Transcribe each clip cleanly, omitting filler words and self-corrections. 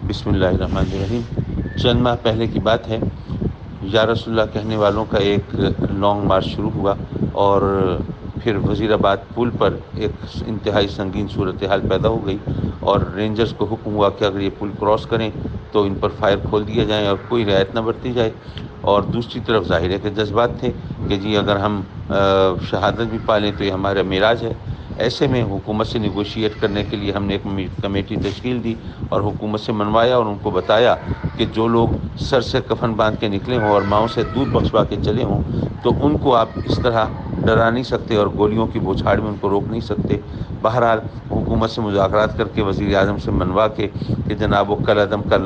بسم اللہ الرحمن الرحیم۔ چند ماہ پہلے کی بات ہے، یا رسول اللہ کہنے والوں کا ایک لانگ مارچ شروع ہوا اور پھر وزیر آباد پل پر ایک انتہائی سنگین صورتحال پیدا ہو گئی اور رینجرز کو حکم ہوا کہ اگر یہ پل کراس کریں تو ان پر فائر کھول دیا جائے اور کوئی رعایت نہ برتی جائے۔ اور دوسری طرف ظاہر ہے کہ جذبات تھے کہ جی اگر ہم شہادت بھی پالیں تو یہ ہمارا معراج ہے۔ ایسے میں حکومت سے نیگوشیٹ کرنے کے لیے ہم نے ایک کمیٹی تشکیل دی اور حکومت سے منوایا اور ان کو بتایا کہ جو لوگ سر سے کفن باندھ کے نکلے ہوں اور ماؤں سے دودھ بخشوا کے چلے ہوں تو ان کو آپ اس طرح ڈرا نہیں سکتے اور گولیوں کی بوچھاڑ میں ان کو روک نہیں سکتے۔ بہرحال حکومت سے مذاکرات کر کے وزیر اعظم سے منوا کے کہ جناب وہ کل عدم کا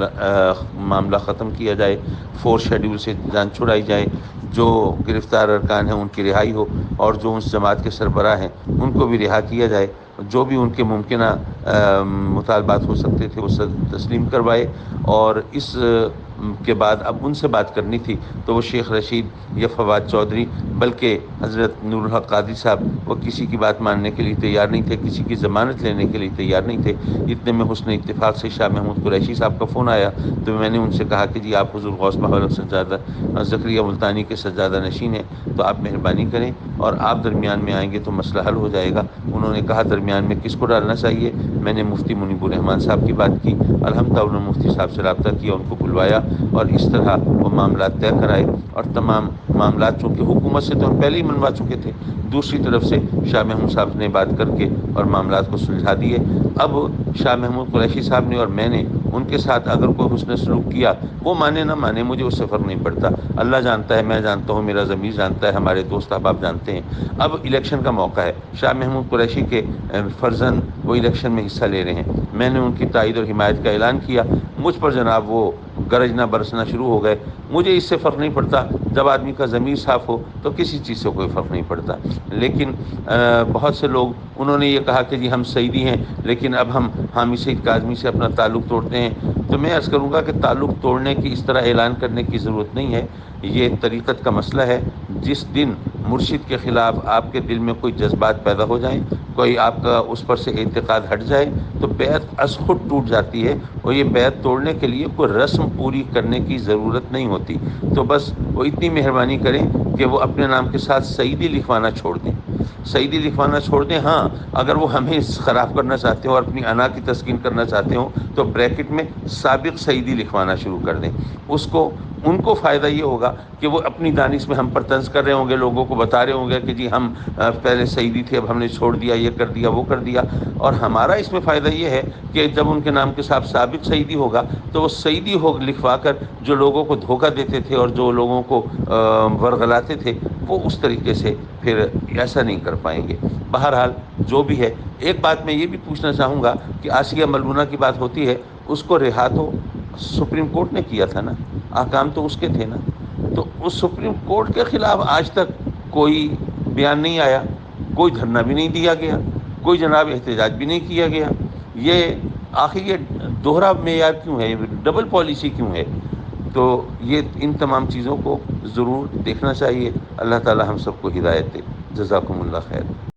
معاملہ ختم کیا جائے، 4 شیڈول سے جان چھڑائی جائے، جو گرفتار ارکان ہیں ان کی رہائی ہو اور جو اس جماعت کے سربراہ ہیں ان کو بھی رہا کیا جائے، جو بھی ان کے ممکنہ مطالبات ہو سکتے تھے وہ تسلیم کروائے۔ اور اس کے بعد اب ان سے بات کرنی تھی تو وہ شیخ رشید یا فواد چودھری بلکہ حضرت نور الحق قادری صاحب وہ کسی کی بات ماننے کے لیے تیار نہیں تھے، کسی کی ضمانت لینے کے لیے تیار نہیں تھے۔ اتنے میں حسن اتفاق سے شاہ محمود قریشی صاحب کا فون آیا تو میں نے ان سے کہا کہ جی آپ حضور غوث محمد سجادہ زکریا ملتانی کے سجادہ نشین ہیں تو آپ مہربانی کریں اور آپ درمیان میں آئیں گے تو مسئلہ حل ہو جائے گا۔ انہوں نے کہا درمیان میں کس کو ڈالنا چاہیے؟ میں نے مفتی منیب الرحمان صاحب کی بات کی، الحمدللہ انہوں نے مفتی صاحب سے رابطہ کیا، ان کو بلوایا اور اس طرح وہ معاملات طے کرائے۔ اور تمام معاملات چونکہ حکومت سے تو ہم پہلے ہی منوا چکے تھے، دوسری طرف سے شاہ محمود صاحب نے بات کر کے اور معاملات کو سلجھا دیے۔ اب شاہ محمود قریشی صاحب نے اور میں نے ان کے ساتھ اگر کوئی حسن سلوک کیا، وہ مانے نہ مانے مجھے اس سے فرق نہیں پڑتا، اللہ جانتا ہے، میں جانتا ہوں، میرا ضمیر جانتا ہے، ہمارے دوست احباب جانتے ہیں۔ اب الیکشن کا موقع ہے، شاہ محمود قریشی کے فرزند وہ الیکشن میں حصہ لے رہے ہیں، میں نے ان کی تائید اور حمایت کا اعلان کیا، مجھ پر جناب وہ گرجنا برسنا شروع ہو گئے۔ مجھے اس سے فرق نہیں پڑتا، جب آدمی کا ضمیر صاف ہو تو کسی چیز سے کوئی فرق نہیں پڑتا۔ لیکن بہت سے لوگ انہوں نے یہ کہا کہ جی ہم سعیدی ہیں لیکن اب ہم حامی سعید کاظمی سے اپنا تعلق توڑتے ہیں، تو میں عرض کروں گا کہ تعلق توڑنے کی اس طرح اعلان کرنے کی ضرورت نہیں ہے، یہ طریقت کا مسئلہ ہے۔ جس دن مرشد کے خلاف آپ کے دل میں کوئی جذبات پیدا ہو جائیں، کوئی آپ کا اس پر سے اعتقاد ہٹ جائے تو بیعت از خود ٹوٹ جاتی ہے، اور یہ بیعت توڑنے کے لیے کوئی رسم پوری کرنے کی ضرورت نہیں ہوتی۔ تو بس وہ اتنی مہربانی کریں کہ وہ اپنے نام کے ساتھ سعیدی لکھوانا چھوڑ دیں، سعیدی لکھوانا چھوڑ دیں۔ ہاں اگر وہ ہمیں خراب کرنا چاہتے ہو اور اپنی انا کی تسکین کرنا چاہتے ہو تو بریکٹ میں سابق سعیدی لکھوانا شروع کر دیں۔ ان کو فائدہ یہ ہوگا کہ وہ اپنی دانش میں ہم پر طنز کر رہے ہوں گے، لوگوں کو بتا رہے ہوں گے کہ جی ہم پہلے سعیدی تھے اب ہم نے چھوڑ دیا، یہ کر دیا وہ کر دیا۔ اور ہمارا اس میں فائدہ یہ ہے کہ جب ان کے نام کے ساتھ سابق سعیدی ہوگا تو وہ سعیدی لکھوا کر جو لوگوں کو دھوکہ دیتے تھے اور جو لوگوں کو ورغلاتے تھے وہ اس طریقے سے پھر ایسا نہیں کر پائیں گے۔ بہرحال جو بھی ہے، ایک بات میں یہ بھی پوچھنا چاہوں گا کہ آسیہ ملونہ کی بات ہوتی ہے، اس کو رہا تو سپریم کورٹ نے کیا تھا نا، احکام تو اس کے تھے نا، تو اس سپریم کورٹ کے خلاف آج تک کوئی بیان نہیں آیا، کوئی دھرنا بھی نہیں دیا گیا، کوئی جناب احتجاج بھی نہیں کیا گیا۔ یہ آخر یہ دوہرا معیار کیوں ہے، ڈبل پالیسی کیوں ہے؟ تو یہ ان تمام چیزوں کو ضرور دیکھنا چاہیے۔ اللہ تعالی ہم سب کو ہدایت دے۔ جزاکم اللہ خیر۔